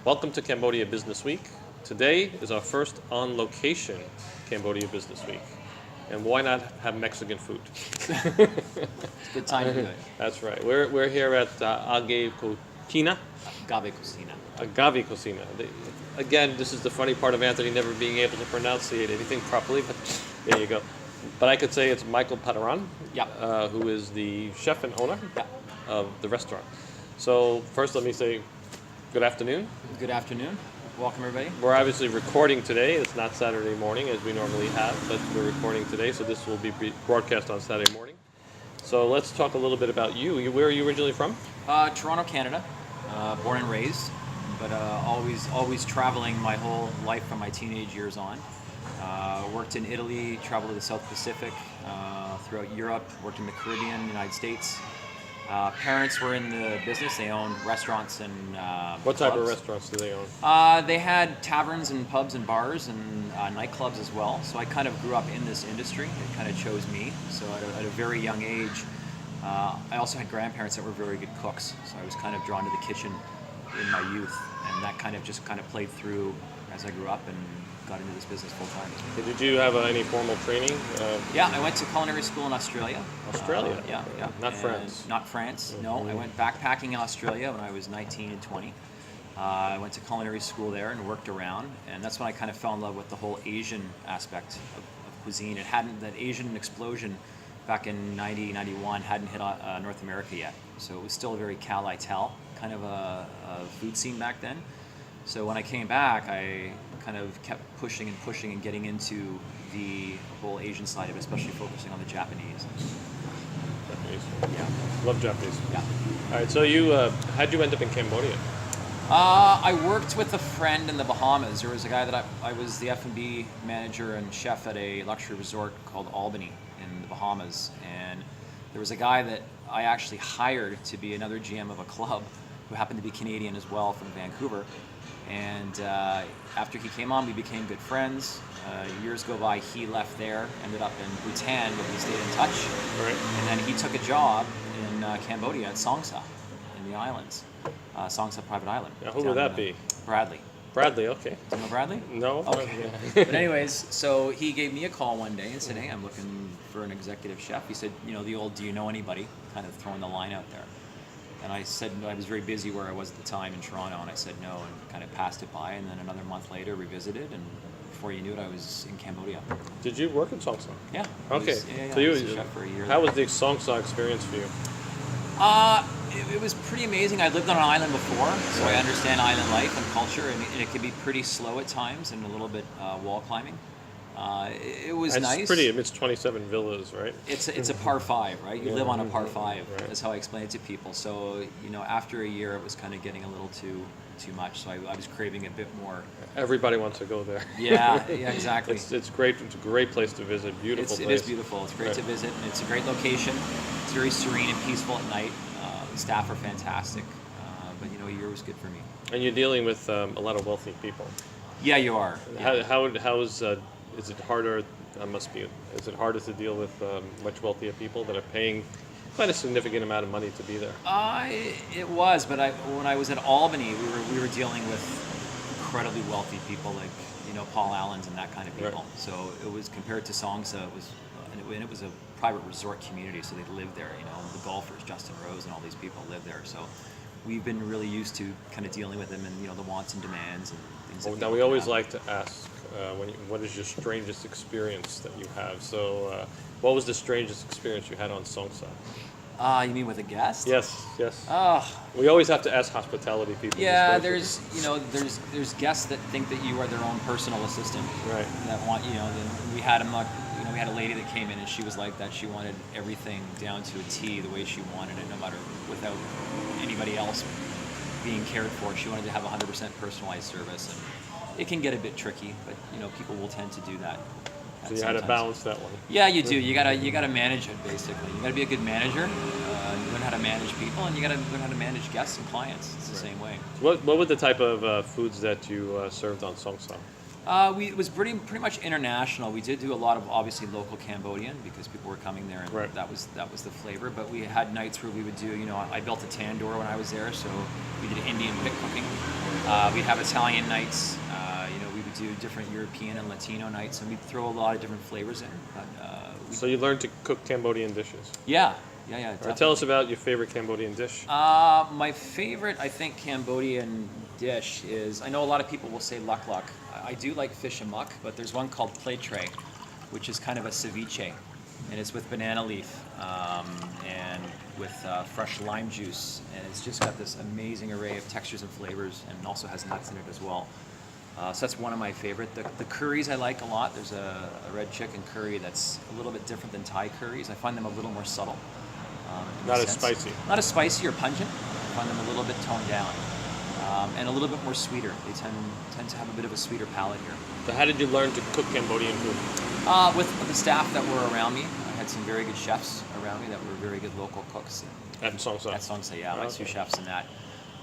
Welcome to Cambodia Business Week. Today is our first on-location Cambodia Business Week. And why not have Mexican food? It's a good time to do it. That's right. We're here at Agave Cocina. Agave Cocina. Agave Cocina. Again, this is the funny part of Anthony never being able to pronunciate anything properly, but there you go. But I could say it's Michael Pataran, who is the chef and owner of the restaurant. So first let me say good afternoon. Good afternoon. Welcome, everybody. We're obviously recording today. It's not Saturday morning as we normally have, but we're recording today, so this will be broadcast on Saturday morning. So let's talk a little bit about you. Where are you originally from? Toronto, Canada. Born and raised, but always traveling my whole life from my teenage years on. Worked in Italy, traveled to the South Pacific, throughout Europe, worked in the Caribbean, United States. Parents were in the business. They owned restaurants and What type clubs. of restaurants do they own? They had taverns and pubs and bars and nightclubs as well. So I kind of grew up in this industry. It kind of chose me. So at a very young age, I also had grandparents that were very good cooks. So I was kind of drawn to the kitchen in my youth, and that kind of played through as I grew up and got into this business full time. Did you have any formal training? Yeah, I went to culinary school in Australia. Australia? Yeah. Not France? Not France, no. I went backpacking in Australia when I was 19 and 20. I went to culinary school there and worked around, and that's when I kind of fell in love with the whole Asian aspect of cuisine. That Asian explosion back in 90, 91 hadn't hit North America yet. So it was still a very Cal-I-Tel kind of a food scene back then. So when I came back, I kind of kept pushing and getting into the whole Asian side of it, especially focusing on the Japanese. Japanese. Yeah. Love Japanese. Yeah. All right, so how'd you end up in Cambodia? I worked with a friend in the Bahamas. There was a guy that I was the F&B manager and chef at a luxury resort called Albany in the Bahamas. And there was a guy that I actually hired to be another GM of a club who happened to be Canadian as well from Vancouver. And after he came on, we became good friends. Years go by, he left there, ended up in Bhutan, but we stayed in touch. Right. And then he took a job in Cambodia at Songsa in the islands. Songsa Private Island. Now, who would that be? Bradley. Bradley, okay. Do you know Bradley? No? Okay. But anyways, so he gave me a call one day and said, hey, I'm looking for an executive chef. He said, the old, do you know anybody? Kind of throwing the line out there. And I said, I was very busy where I was at the time in Toronto, and I said no, and kind of passed it by. And then another month later, revisited, and before you knew it, I was in Cambodia. Did you work in Songsa? Yeah. Okay. So you, I was a chef for a year. How was the Songsa experience for you? It was pretty amazing. I lived on an island before, so I understand island life and culture, and it can be pretty slow at times and a little bit wall climbing. It was nice. It's pretty. It's 27 villas, right? It's a par 5, right? You live on a par 5. Right. That's how I explain it to people. So after a year, it was kind of getting a little too much. So I was craving a bit more. Everybody wants to go there. Yeah, exactly. It's great. It's a great place to visit. Beautiful place. It is beautiful. It's great to visit, and it's a great location. It's very serene and peaceful at night. The staff are fantastic. But a year was good for me. And you're dealing with a lot of wealthy people. Yeah, you are. Yeah. How is it harder? Is it harder to deal with much wealthier people that are paying quite a significant amount of money to be there? It was, but when I was at Albany, we were dealing with incredibly wealthy people like Paul Allen's and that kind of people. Right. So it was compared to Songsa, it was a private resort community, so they lived there. The golfers, Justin Rose, and all these people live there. So we've been really used to kind of dealing with them and the wants and demands and things. Now we always like to ask, what is your strangest experience that you have? So, what was the strangest experience you had on Songsa? You mean with a guest? Yes. Oh. We always have to ask hospitality people. Yeah, there's guests that think that you are their own personal assistant. Right. That want we had we had a lady that came in and she was like that. She wanted everything down to a T the way she wanted it, no matter without anybody else being cared for. She wanted to have 100% personalized service, and it can get a bit tricky, but people will tend to do that. So you had to balance that one. Yeah, you do. You gotta manage it basically. You gotta be a good manager. You learn how to manage people, and you gotta learn how to manage guests and clients. It's the same way. So what were the type of foods that you served on Songsa? It was pretty much international. We did do a lot of obviously local Cambodian because people were coming there, and that was the flavor. But we had nights where we would do, I built a tandoor when I was there, so we did Indian pit cooking. We have Italian nights. We would do different European and Latino nights, and we throw a lot of different flavors in. But, So you learned to cook Cambodian dishes. yeah. All right, tell us about your favorite Cambodian dish. My favorite, I think, Cambodian dish is, I know a lot of people will say lak lak. I do like fish and muck, but there's one called play tray, which is kind of a ceviche, and it's with banana leaf and with fresh lime juice, and it's just got this amazing array of textures and flavors, and also has nuts in it as well. So that's one of my favorite. The curries I like a lot. There's a red chicken curry that's a little bit different than Thai curries. I find them a little more subtle. Not as spicy. Not as spicy or pungent. I find them a little bit toned down. And a little bit more sweeter. They tend to have a bit of a sweeter palate here. So how did you learn to cook Cambodian food? With the staff that were around me. I had some very good chefs around me that were very good local cooks. At Songsa? At Songsa, yeah. My sous chefs and that.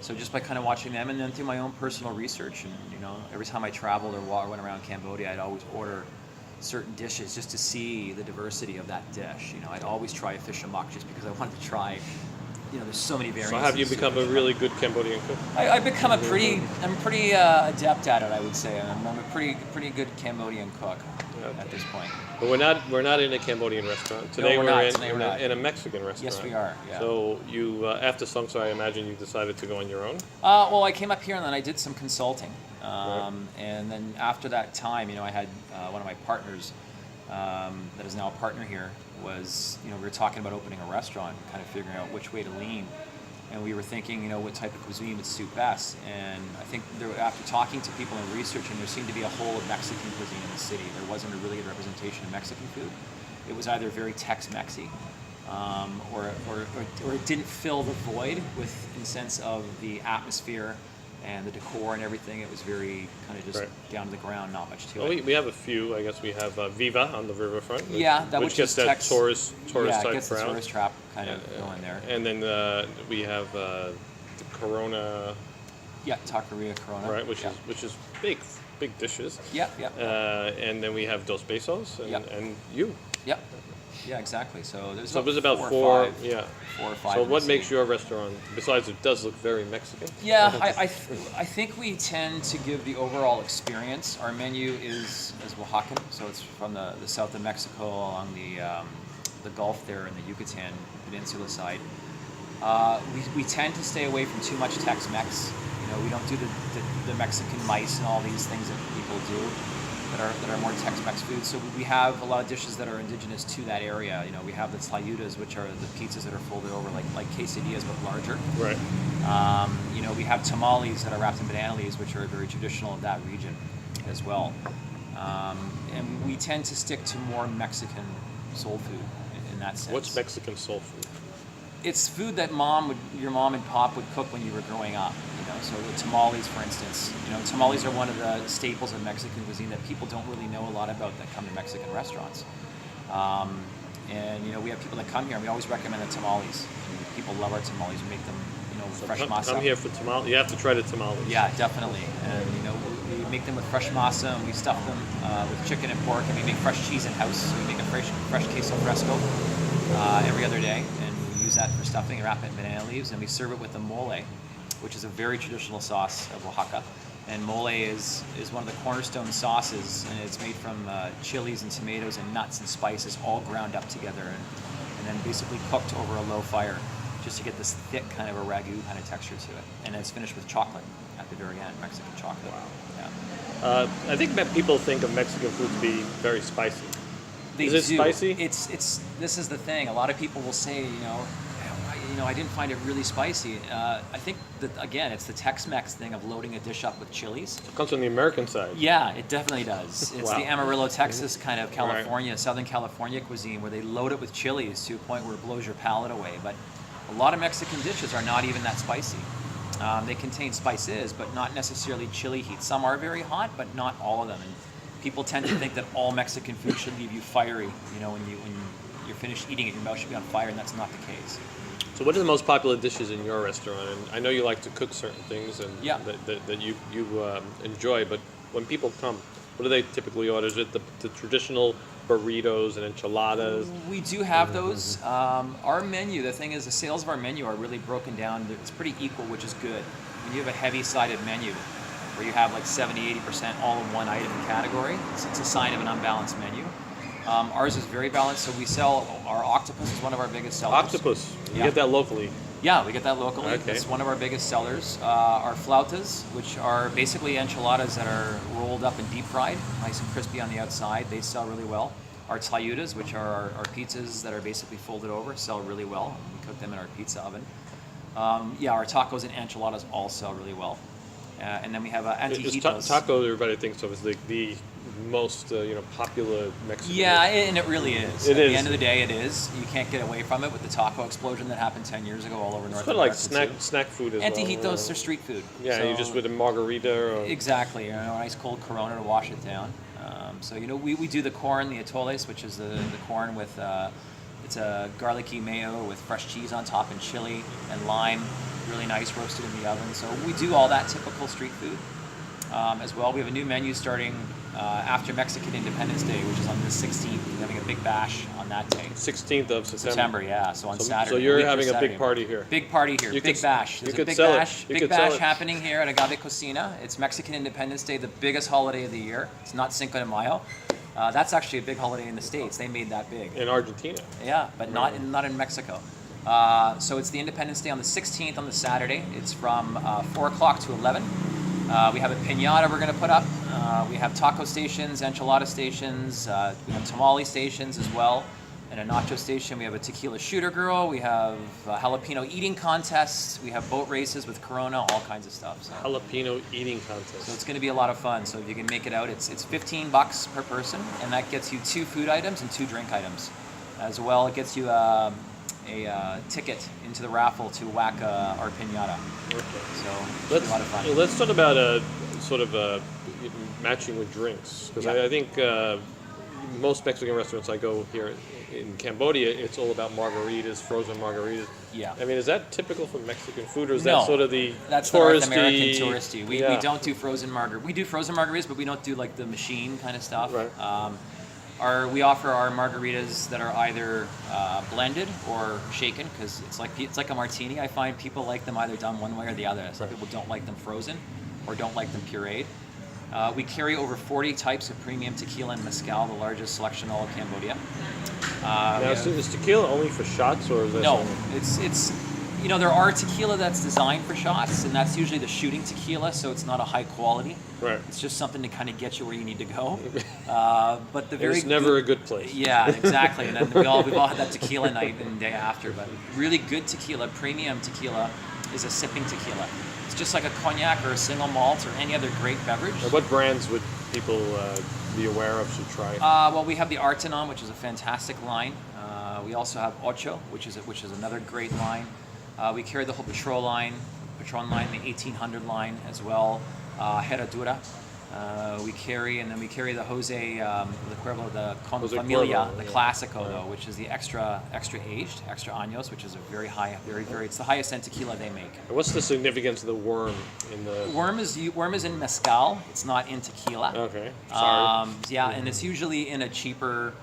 So just by kind of watching them, and then through my own personal research, and every time I traveled or went around Cambodia, I'd always order certain dishes just to see the diversity of that dish. I'd always try a fish and muck just because I wanted to try. There's so many variants. So have you become a really good Cambodian cook? I've become I'm pretty adept at it, I would say. I'm a pretty good Cambodian cook at this point. But we're not in a Cambodian restaurant. Today we're in a Mexican restaurant. Yes, we are. Yeah. So you, after Songsa, I imagine you decided to go on your own? Well, I came up here and then I did some consulting. Right. And then after that time, I had one of my partners that is now a partner here was, we were talking about opening a restaurant, kind of figuring out which way to lean. And we were thinking, what type of cuisine would suit best. And I think after talking to people and researching, there seemed to be a hole of Mexican cuisine in the city. There wasn't a really good representation of Mexican food. It was either very Tex-Mexy, or it didn't fill the void in the sense of the atmosphere and the decor and everything. It was very kind of just down to the ground, not much to it. We have a few. I guess we have Viva on the riverfront. Which gets that tourist type gets crowd. The tourist trap kind of going there. And then we have the Corona. Yeah, Taqueria Corona. Right, which is big dishes. Yeah. And then we have Dos Pesos and you. Yep. Yeah, exactly. So there's about four or five. So what makes your restaurant, besides it does look very Mexican? Yeah, I think we tend to give the overall experience. Our menu is Oaxacan, so it's from the south of Mexico along the Gulf there in the Yucatan Peninsula side. We tend to stay away from too much Tex-Mex. We don't do the Mexican mice and all these things that people do that are more Tex-Mex food. So we have a lot of dishes that are indigenous to that area. We have the tlayudas, which are the pizzas that are folded over like quesadillas but larger. Right. We have tamales that are wrapped in banana leaves, which are very traditional of that region as well. And we tend to stick to more Mexican soul food in that sense. What's Mexican soul food? It's food that your mom and pop would cook when you were growing up. So the tamales, for instance. Tamales are one of the staples of Mexican cuisine that people don't really know a lot about that come to Mexican restaurants. And we have people that come here, and we always recommend the tamales. And people love our tamales. We make them, with fresh masa. Come here for tamales. You have to try the tamales. Yeah, definitely. And we make them with fresh masa, and we stuff them with chicken and pork, and we make fresh cheese in house. So we make a fresh queso fresco every other day, and we use that for stuffing and wrap it in banana leaves, and we serve it with a mole, which is a very traditional sauce of Oaxaca. And mole is one of the cornerstone sauces, and it's made from chilies and tomatoes and nuts and spices all ground up together and then basically cooked over a low fire just to get this thick kind of a ragu kind of texture to it. And it's finished with chocolate at the very end, Mexican chocolate. Wow. Yeah. I think that people think of Mexican food to be very spicy. Is it spicy? It's this is the thing. A lot of people will say, I didn't find it really spicy. I think that, again, it's the Tex-Mex thing of loading a dish up with chilies. It comes from the American side. Yeah, it definitely does. It's Wow. the Amarillo, Texas kind of California, Southern California cuisine where they load it with chilies to a point where it blows your palate away. But a lot of Mexican dishes are not even that spicy. They contain spices, but not necessarily chili heat. Some are very hot, but not all of them. And people tend to think that all Mexican food should leave you fiery. When you're finished eating it, your mouth should be on fire, and that's not the case. So what are the most popular dishes in your restaurant? And I know you like to cook certain things and Yeah. that you enjoy, but when people come, what do they typically order? Is it the traditional burritos and enchiladas? We do have those. Our menu, the thing is, the sales of our menu are really broken down. It's pretty equal, which is good. when you have a heavy-sided menu where you have like 70-80% all in one item category, it's a sign of an unbalanced menu. Ours is very balanced, so we sell our octopus is one of our biggest sellers. Octopus, you get that locally. Yeah, we get that locally. Okay. It's one of our biggest sellers. Our flautas, which are basically enchiladas that are rolled up and deep fried, nice and crispy on the outside, they sell really well. Our tlayudas, which are our pizzas that are basically folded over, sell really well. We cook them in our pizza oven. Our tacos and enchiladas all sell really well. And then we have antijitos. Taco, everybody thinks of as the most popular Mexican dish. And it really is. At the end of the day, it is. You can't get away from it with the taco explosion that happened 10 years ago all over North America. It's kind of like snack food as well. Antijitos are street food. Yeah, so, you just with a margarita. Or... Exactly. A nice cold Corona to wash it down. We do the corn, the atoles, which is the corn with it's a garlicky mayo with fresh cheese on top and chili and lime, really nice, roasted in the oven. So we do all that typical street food as well. We have a new menu starting after Mexican Independence Day, which is on the 16th. We're having a big bash on that day. 16th of September. Yeah. So on Saturday. So you're having a big party here. Big party here. Big bash. There's a big bash happening here at Agave Cocina. It's Mexican Independence Day, the biggest holiday of the year. It's not Cinco de Mayo. That's actually a big holiday in the States. They made that big. In Argentina. Yeah, but not in Mexico. So it's the Independence Day on the 16th on the Saturday. It's from 4 o'clock to 11. We have a piñata we're going to put up. We have taco stations, enchilada stations. We have tamale stations as well. And a nacho station. We have a tequila shooter girl. We have jalapeno eating contests. We have boat races with Corona, all kinds of stuff. So. Jalapeno eating contest. So it's going to be a lot of fun. So if you can make it out, it's $15 per person, and that gets you 2 food items and 2 drink items. As well, it gets you a ticket into the raffle to whack our piñata. Okay. So it's a lot of fun. Let's talk about matching with drinks, because I think most Mexican restaurants I go here in Cambodia, it's all about margaritas, frozen margaritas. Yeah. I mean, is that typical for Mexican food, or is that sort of the that's touristy? North American touristy. We don't do frozen margaritas. We do frozen margaritas, but we don't do like the machine kind of stuff. Right. We offer our margaritas that are either blended or shaken, because it's like a martini. I find people like them either done one way or the other. Some people don't like them frozen or don't like them pureed. We carry over 40 types of premium tequila and mezcal, the largest selection in all of Cambodia. Now, is tequila only for shots, or is that no? It's there are tequila that's designed for shots, and that's usually the shooting tequila, so it's not a high quality. Right. It's just something to kind of get you where you need to go. But it's never a good place. Yeah, exactly. And then we've all had that tequila night and day after. But really good tequila, premium tequila, is a sipping tequila. It's just like a cognac or a single malt or any other great beverage. Now, what brands would people be aware of, should try? Well, we have the Artanon, which is a fantastic line. We also have Ocho, which is another great line. We carry the whole Patron line, the 1800 line as well. Herradura. We carry the Jose, the Cuervo, the Con Familia, the Classico though, which is the extra aged, extra años, which is a very high, it's the highest end tequila they make. And what's the significance of the worm in the? Worm is in mezcal. It's not in tequila. Okay. Sorry. And it's usually in a cheaper's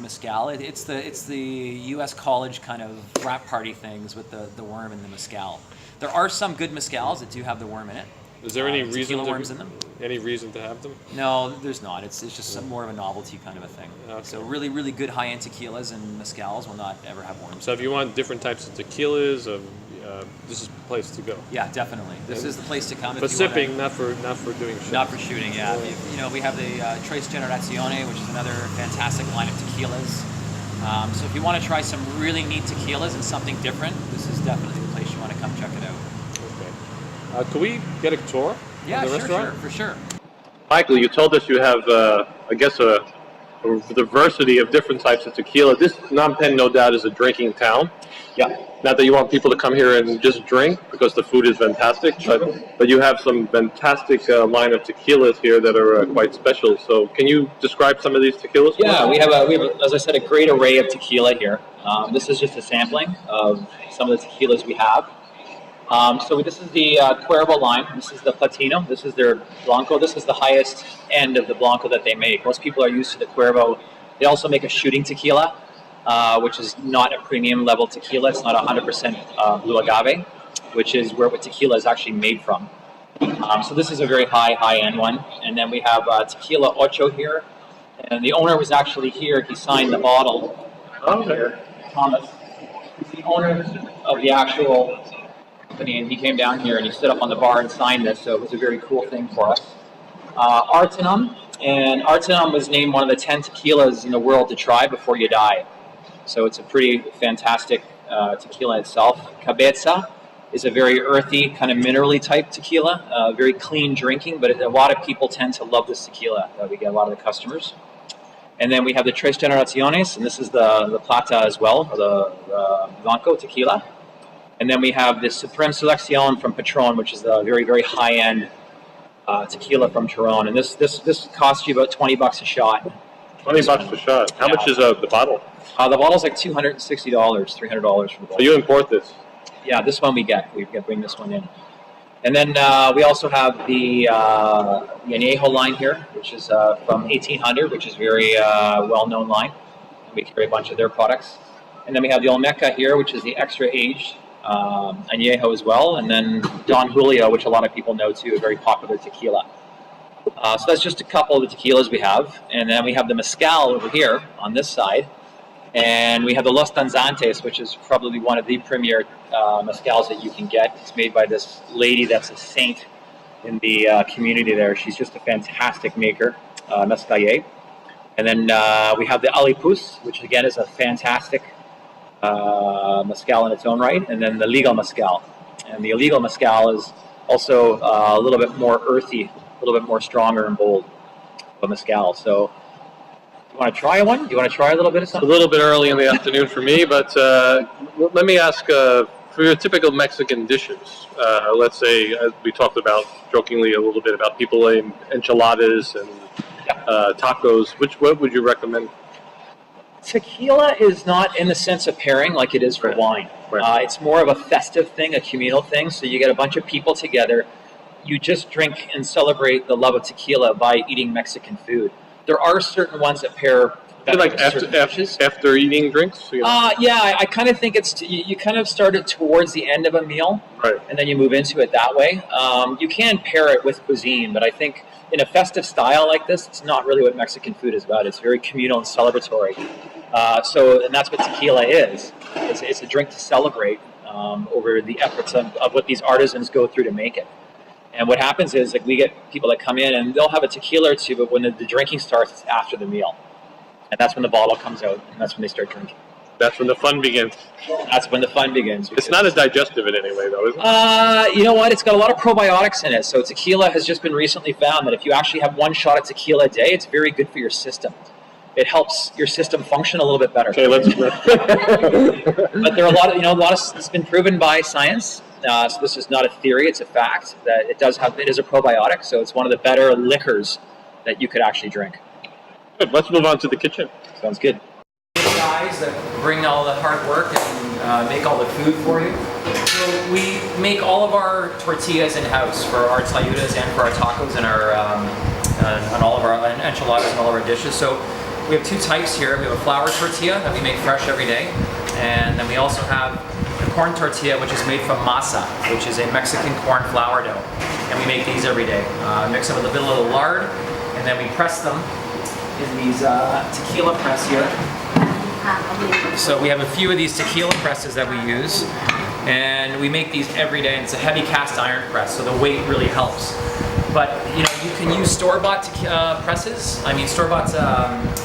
mezcal. It's the U.S. college kind of frat party things with the worm and the mezcal. There are some good mezcals that do have the worm in it. Is there any reason worms in them? Any reason to have them? No, there's not. It's just more of a novelty kind of a thing. Okay. So really, really good high-end tequilas and mezcals will not ever have worms. So if you want different types of tequilas, this is the place to go. Yeah, definitely. This is the place to come. For sipping, not for doing shots. Not for shooting. Yeah. We have the Tres Generazione, which is another fantastic line of tequilas. So if you want to try some really neat tequilas and something different, this is definitely the place you want to come check it out. Okay. Can we get a tour? Yeah, of the restaurant? sure, for sure. Michael, you told us you have, a diversity of different types of tequila. This Phnom Penh, no doubt, is a drinking town. Yeah. Not that you want people to come here and just drink, because the food is fantastic, but you have some fantastic line of tequilas here that are quite special. So can you describe some of these tequilas? Yeah, we have, as I said, a great array of tequila here. This is just a sampling of some of the tequilas we have. So this is the Cuervo line. This is the Platino. This is their Blanco. This is the highest end of the Blanco that they make. Most people are used to the Cuervo. They also make a shooting tequila, which is not a premium level tequila. It's not 100% blue agave. which is where what tequila is actually made from. So this is a very high-end one. And then we have Tequila Ocho here. And the owner was actually here. He signed the bottle. Here, Thomas. He's the owner of the actual company, and he came down here and he stood up on the bar and signed this. So it was a very cool thing for us. Artenum. And Artenum was named one of the 10 tequilas in the world to try before you die. So it's a pretty fantastic tequila itself. Cabeza is a very earthy, kind of minerally type tequila, very clean drinking, but a lot of people tend to love this tequila. We get a lot of the customers. And then we have the Tres Generaciones, and this is the Plata as well, or the Blanco tequila. And then we have the Supreme Selección from Patron, which is the very, very high-end tequila from Toronto. And this costs you about $20 a shot. $20 a shot. How much is the bottle? The bottle's like $260, $300 for the bottle. So you import this? Yeah, this one we bring this one in. And then we also have the Añejo line here, which is from 1800, which is very well-known line. And we carry a bunch of their products. And then we have the Olmeca here, which is the extra aged Añejo as well. And then Don Julio, which a lot of people know too, a very popular tequila. So that's just a couple of the tequilas we have. And then we have the Mezcal over here on this side. And we have the Los Danzantes, which is probably one of the premier mezcals that you can get. It's made by this lady that's a saint in the community there. She's just a fantastic maker, mezcalier. And then we have the Alipus, which again is a fantastic mezcal in its own right. And then the Legal Mezcal. And the illegal mezcal is also a little bit more earthy, a little bit more stronger and bold of a mezcal. So, do you want to try one? Do you want to try a little bit of It's something? a little bit early in the afternoon for me, but let me ask, for your typical Mexican dishes, let's say, as we talked about jokingly a little bit about people in enchiladas and tacos, what would you recommend? Tequila is not in the sense of pairing like it is for wine. Right. It's more of a festive thing, a communal thing. So you get a bunch of people together. You just drink and celebrate the love of tequila by eating Mexican food. There are certain ones that pair better Like with certain dishes. after eating drinks? You know? Yeah, I kind of think you kind of start it towards the end of a meal, Right. and then you move into it that way. You can pair it with cuisine, but I think in a festive style like this, it's not really what Mexican food is about. It's very communal and celebratory. And that's what tequila is. It's a drink to celebrate over the efforts of what these artisans go through to make it. And what happens is, like, we get people that come in and they'll have a tequila or two, but when the drinking starts, it's after the meal. And that's when the bottle comes out, and that's when they start drinking. That's when the fun begins. That's when the fun begins. It's not as digestive in any way, though, is it? You know what? It's got a lot of probiotics in it. So tequila has just been recently found that if you actually have one shot of tequila a day, it's very good for your system. It helps your system function a little bit better. Okay, let's... But there are a lot of it's been proven by science. So this is not a theory; it's a fact that it is a probiotic. So it's one of the better liquors that you could actually drink. Good. Let's move on to the kitchen. Sounds good. Guys that bring all the hard work and make all the food for you. So we make all of our tortillas in-house for our tlayudas and for our tacos and our and all of our enchiladas and all of our dishes. So we have two types here. We have a flour tortilla that we make fresh every day, and then we also have the corn tortilla, which is made from masa, which is a Mexican corn flour dough, and we make these every day. Mix them with a little lard, and then we press them in these tequila press here. So we have a few of these tequila presses that we use, and we make these every day, and it's a heavy cast iron press, so the weight really helps. But you can use store-bought presses. I mean, store-bought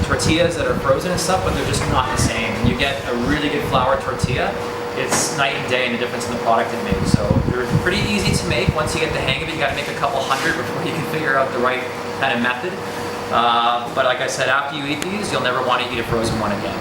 tortillas that are frozen and stuff, but they're just not the same. When you get a really good flour tortilla, it's night and day in the difference in the product it makes. So they're pretty easy to make. Once you get the hang of it, you got to make a couple hundred before you can figure out the right kind of method. But like I said, after you eat these, you'll never want to eat a frozen one again.